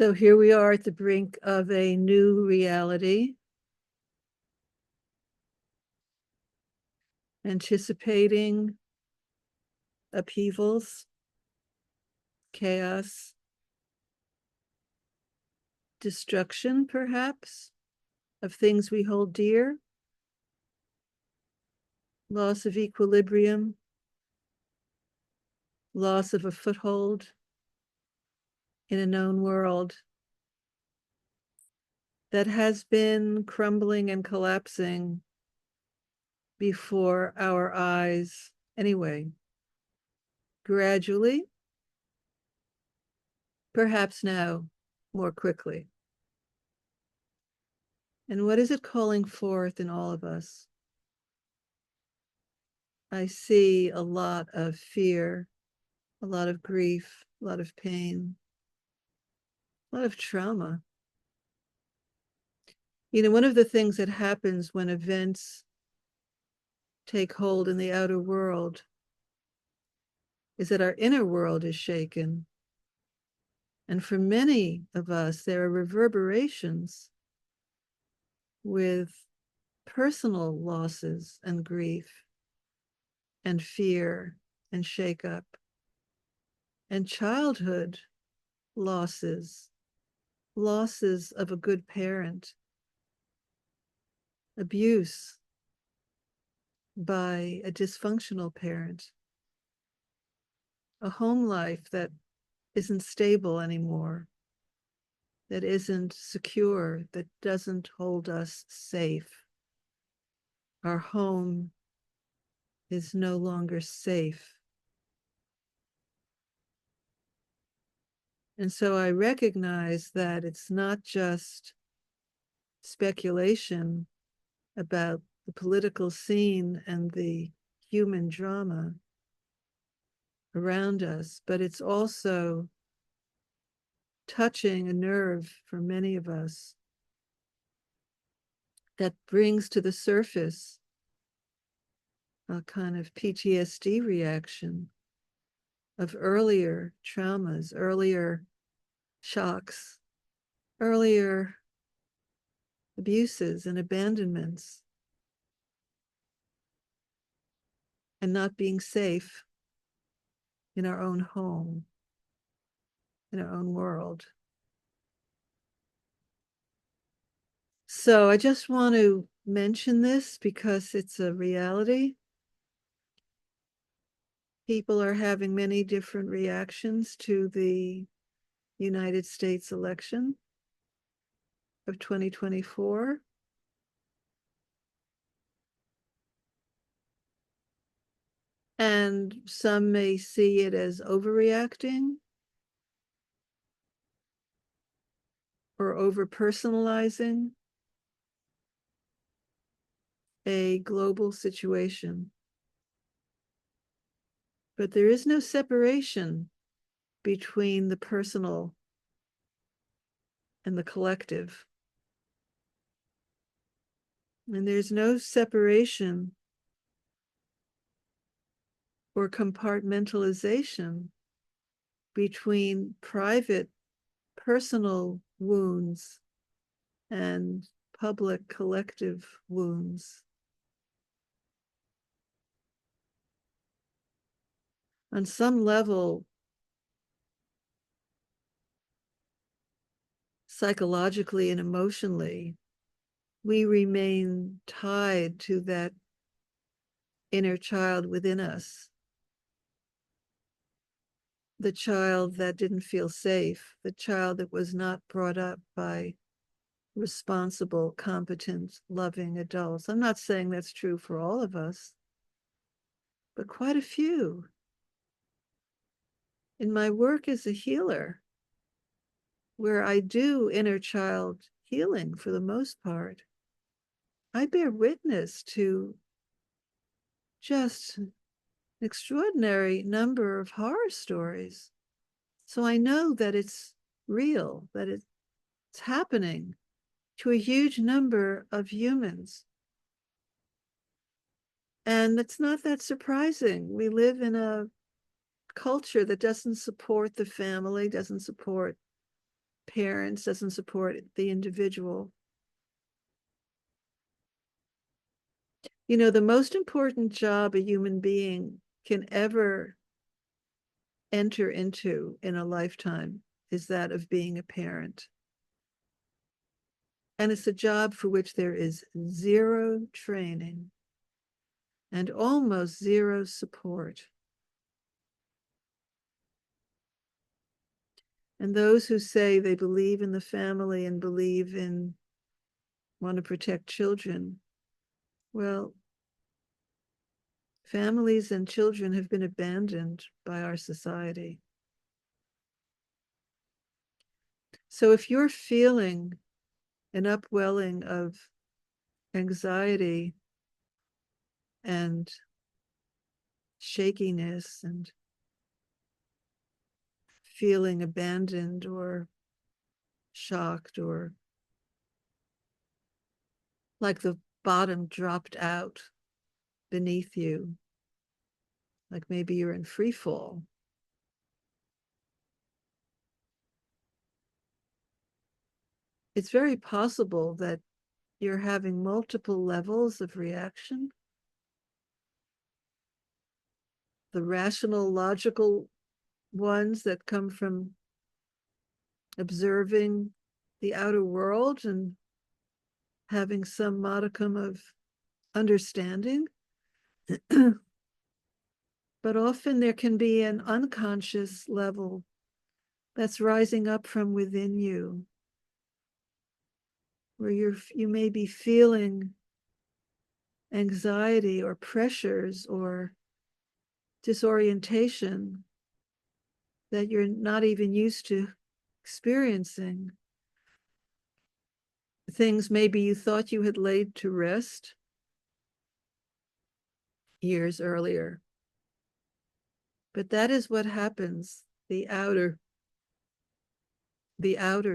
So here we are at the brink of a new reality, anticipating upheavals, chaos, destruction, perhaps, of things we hold dear, loss of equilibrium, loss of a foothold in a known world that has been crumbling and collapsing before our eyes anyway, gradually, perhaps now more quickly. And what is it calling forth in all of us? I see a lot of fear, a lot of grief, a lot of pain, a lot of trauma. You know, one of the things that happens when events take hold in the outer world is that our inner world is shaken. And for many of us, there are reverberations with personal losses and grief and fear and shakeup and childhood losses, losses of a good parent, abuse by a dysfunctional parent, a home life that isn't stable anymore, that isn't secure, that doesn't hold us safe. Our home is no longer safe. And so I recognize that it's not just speculation about the political scene and the human drama around us, but it's also touching a nerve for many of us that brings to the surface a kind of PTSD reaction of earlier traumas, earlier shocks, earlier abuses and abandonments, and not being safe in our own home, in our own world. So I just want to mention this because it's a reality. People are having many different reactions to the United States election of 2024. And some may see it as overreacting or over personalizing a global situation. But there is no separation between the personal and the collective. And there's no separation or compartmentalization between private, personal wounds and public, collective wounds. On some level, psychologically and emotionally, we remain tied to that inner child within us, the child that didn't feel safe, the child that was not brought up by responsible, competent, loving adults. I'm not saying that's true for all of us, but quite a few. In my work as a healer, where I do inner child healing for the most part, I bear witness to just an extraordinary number of horror stories. So I know that it's real, that it's happening to a huge number of humans. And it's not that surprising. We live in a culture that doesn't support the family, doesn't support parents, doesn't support the individual. You know, the most important job a human being can ever enter into in a lifetime is that of being a parent. And it's a job for which there is zero training and almost zero support. And those who say they believe in the family and believe in, want to protect children, well, families and children have been abandoned by our society. So if you're feeling an upwelling of anxiety and shakiness and feeling abandoned or shocked or like the bottom dropped out beneath you, like maybe you're in free fall, it's very possible that you're having multiple levels of reaction. The rational, logical ones that come from observing the outer world and having some modicum of understanding. But often there can be an unconscious level that's rising up from within you, where you may be feeling anxiety or pressures or disorientation that you're not even used to experiencing. Things maybe you thought you had laid to rest years earlier. But that is what happens. The outer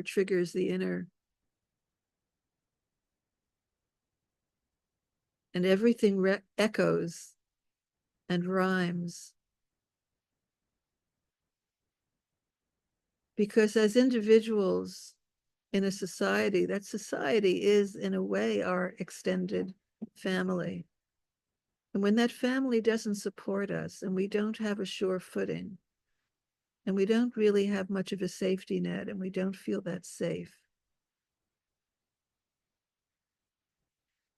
triggers the inner. And everything echoes and rhymes. Because as individuals in a society, that society is, in a way, our extended family. And when that family doesn't support us and we don't have a sure footing, and we don't really have much of a safety net, and we don't feel that safe,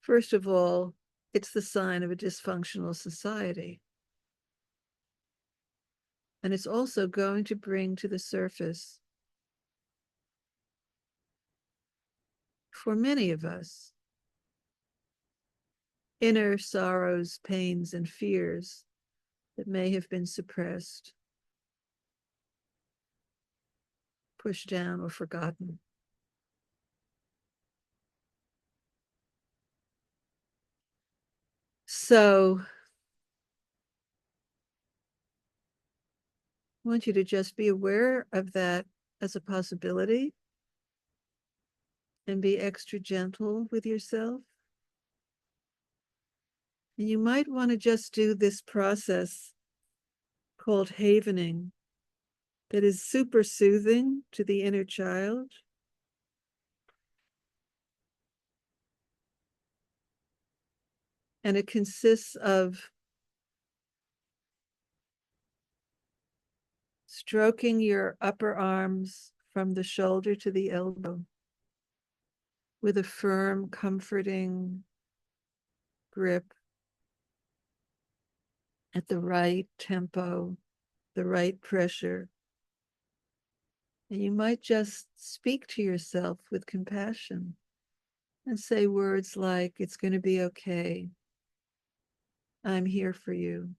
first of all, it's the sign of a dysfunctional society. And it's also going to bring to the surface, for many of us, inner sorrows, pains, and fears that may have been suppressed, pushed down, or forgotten. So I want you to just be aware of that as a possibility and be extra gentle with yourself. And you might want to just do this process called havening that is super soothing to the inner child. And it consists of stroking your upper arms from the shoulder to the elbow with a firm, comforting grip at the right tempo, the right pressure. And you might just speak to yourself with compassion and say words like, it's going to be okay. I'm here for you.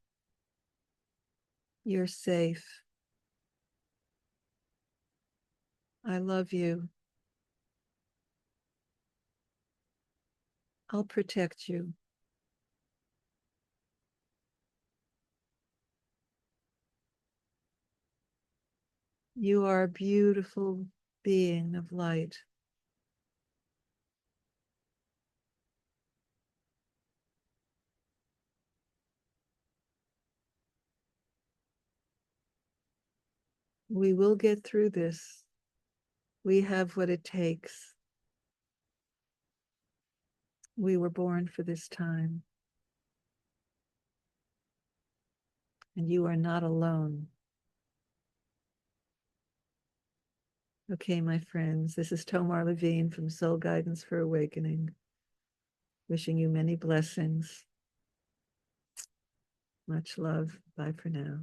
You're safe. I love you. I'll protect you. You are a beautiful being of light. We will get through this. We have what it takes. We were born for this time. And you are not alone. Okay, my friends, this is Tomar Levine from Soul Guidance for Awakening. Wishing you many blessings. Much love. Bye for now.